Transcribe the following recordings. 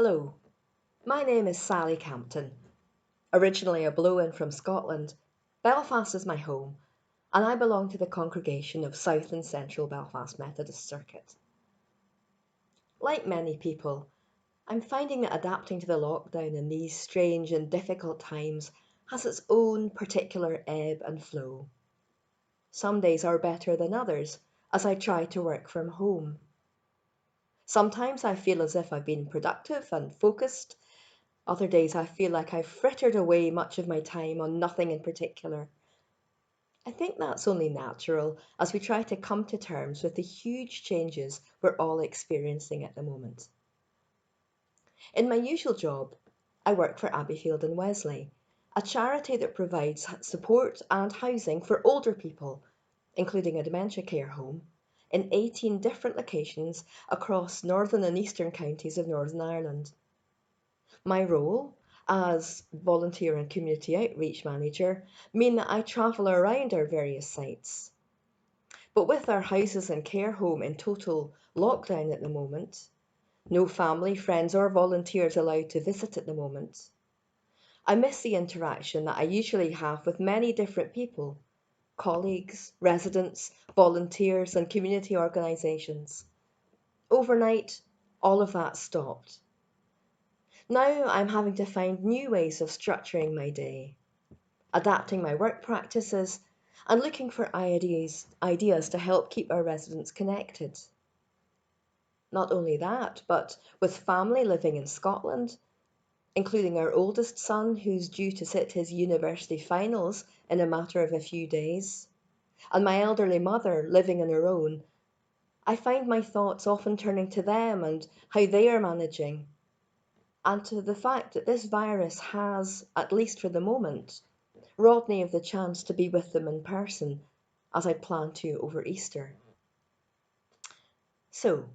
Hello, my name is Sally Campton. Originally a blow-in from Scotland, Belfast is my home, and I belong to the congregation of South and Central Belfast Methodist Circuit. Like many people, I'm finding that adapting to the lockdown in these strange and difficult times has its own particular ebb and flow. Some days are better than others as I try to work from home. Sometimes I feel as if I've been productive and focused. Other days I feel like I've frittered away much of my time on nothing in particular. I think that's only natural as we try to come to terms with the huge changes we're all experiencing at the moment. In my usual job, I work for Abbeyfield and Wesley, a charity that provides support and housing for older people, including a dementia care home, in 18 different locations across northern and eastern counties of Northern Ireland. My role as volunteer and community outreach manager mean that I travel around our various sites. But with our houses and care home in total lockdown at the moment, no family, friends or volunteers allowed to visit at the moment, I miss the interaction that I usually have with many different people, colleagues, residents, volunteers and community organisations. Overnight, all of that stopped. Now I'm having to find new ways of structuring my day, adapting my work practices, and looking for ideas to help keep our residents connected. Not only that, but with family living in Scotland, including our oldest son who's due to sit his university finals in a matter of a few days, and my elderly mother living on her own, I find my thoughts often turning to them and how they are managing, and to the fact that this virus has, at least for the moment, robbed me of the chance to be with them in person, as I plan to over Easter. So,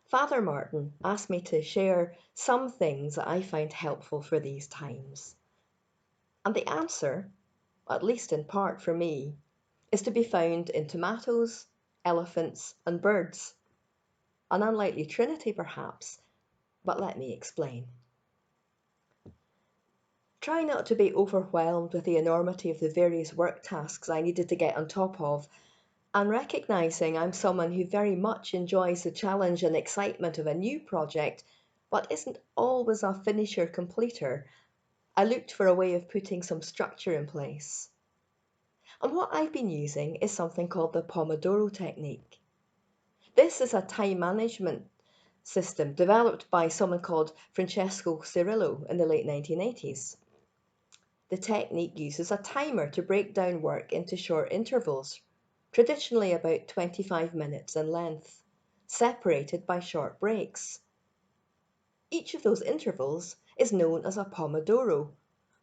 Father Martin asked me to share some things that I find helpful for these times. And the answer, at least in part for me, is to be found in tomatoes, elephants, and birds. An unlikely trinity, perhaps, but let me explain. Try not to be overwhelmed with the enormity of the various work tasks I needed to get on top of, and recognising I'm someone who very much enjoys the challenge and excitement of a new project, but isn't always a finisher completer, I looked for a way of putting some structure in place. And what I've been using is something called the Pomodoro Technique. This is a time management system developed by someone called Francesco Cirillo in the late 1980s. The technique uses a timer to break down work into short intervals, traditionally about 25 minutes in length, separated by short breaks. Each of those intervals is known as a pomodoro,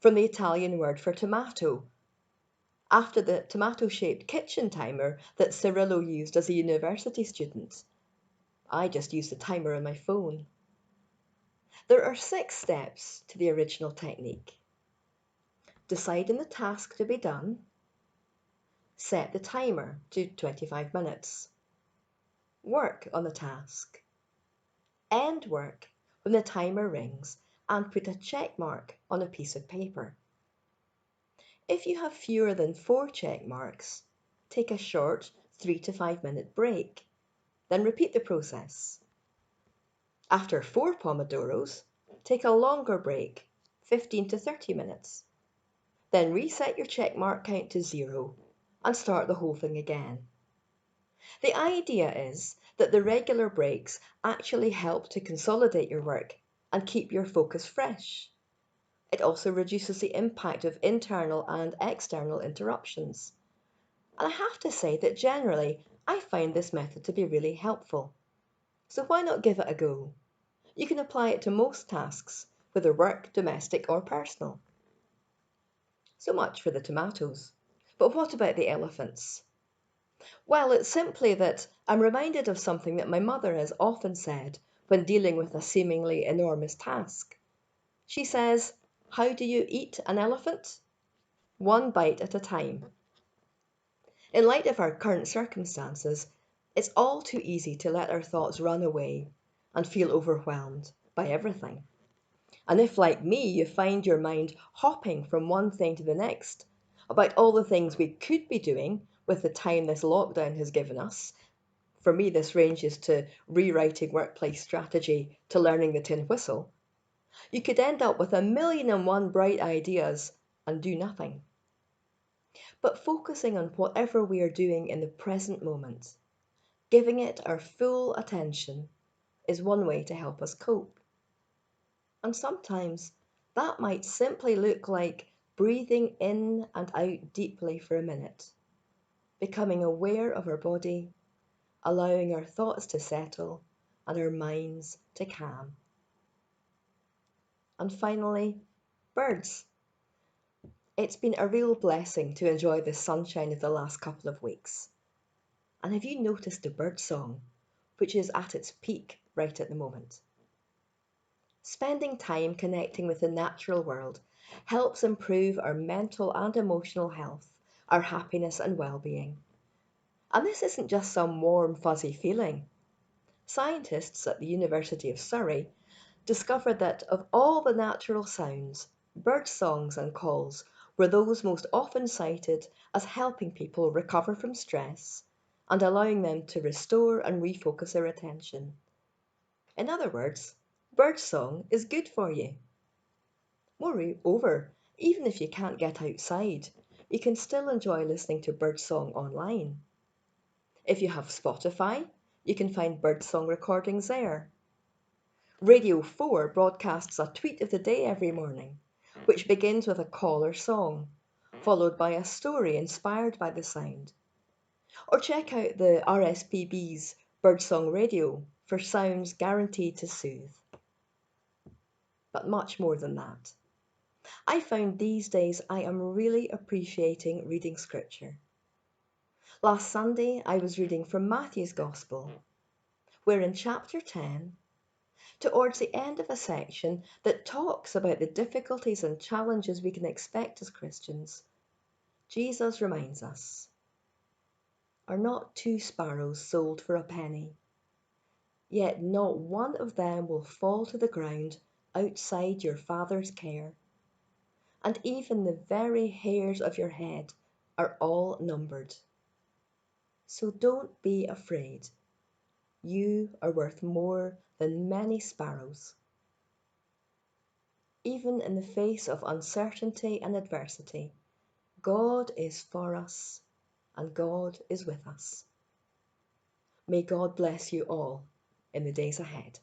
from the Italian word for tomato, after the tomato-shaped kitchen timer that Cirillo used as a university student. I just use the timer on my phone. There are 6 steps to the original technique. Decide on the task to be done. Set the timer to 25 minutes. Work on the task. End work when the timer rings and put a check mark on a piece of paper. If you have fewer than 4 check marks, take a short 3 to 5 minute break, then repeat the process. After 4 pomodoros, take a longer break, 15 to 30 minutes. Then reset your check mark count to 0 and start the whole thing again. The idea is that the regular breaks actually help to consolidate your work and keep your focus fresh. It also reduces the impact of internal and external interruptions. And I have to say that generally I find this method to be really helpful. So why not give it a go? You can apply it to most tasks, whether work, domestic or personal. So much for the tomatoes. But what about the elephants? Well, it's simply that I'm reminded of something that my mother has often said when dealing with a seemingly enormous task. She says, "How do you eat an elephant? One bite at a time." In light of our current circumstances, it's all too easy to let our thoughts run away and feel overwhelmed by everything. And if, like me, you find your mind hopping from one thing to the next about all the things we could be doing with the time this lockdown has given us, for me, this ranges to rewriting workplace strategy to learning the tin whistle, you could end up with a million and one bright ideas and do nothing. But focusing on whatever we are doing in the present moment, giving it our full attention, is one way to help us cope. And sometimes that might simply look like breathing in and out deeply for a minute, becoming aware of our body, allowing our thoughts to settle and our minds to calm. And finally, birds. It's been a real blessing to enjoy the sunshine of the last couple of weeks. And have you noticed the birdsong, which is at its peak right at the moment? Spending time connecting with the natural world helps improve our mental and emotional health, our happiness and well-being. And this isn't just some warm, fuzzy feeling. Scientists at the University of Surrey discovered that of all the natural sounds, bird songs and calls were those most often cited as helping people recover from stress and allowing them to restore and refocus their attention. In other words, birdsong is good for you. Moreover, even if you can't get outside, you can still enjoy listening to birdsong online. If you have Spotify, you can find birdsong recordings there. Radio 4 broadcasts a tweet of the day every morning, which begins with a call or song, followed by a story inspired by the sound. Or check out the RSPB's Birdsong Radio for sounds guaranteed to soothe. But much more than that. I found these days I am really appreciating reading scripture. Last Sunday I was reading from Matthew's Gospel, where in chapter 10, towards the end of a section that talks about the difficulties and challenges we can expect as Christians, Jesus reminds us, "Are not two sparrows sold for a penny? Yet not one of them will fall to the ground outside your Father's care. And even the very hairs of your head are all numbered. So don't be afraid. You are worth more than many sparrows." Even in the face of uncertainty and adversity, God is for us and God is with us. May God bless you all in the days ahead.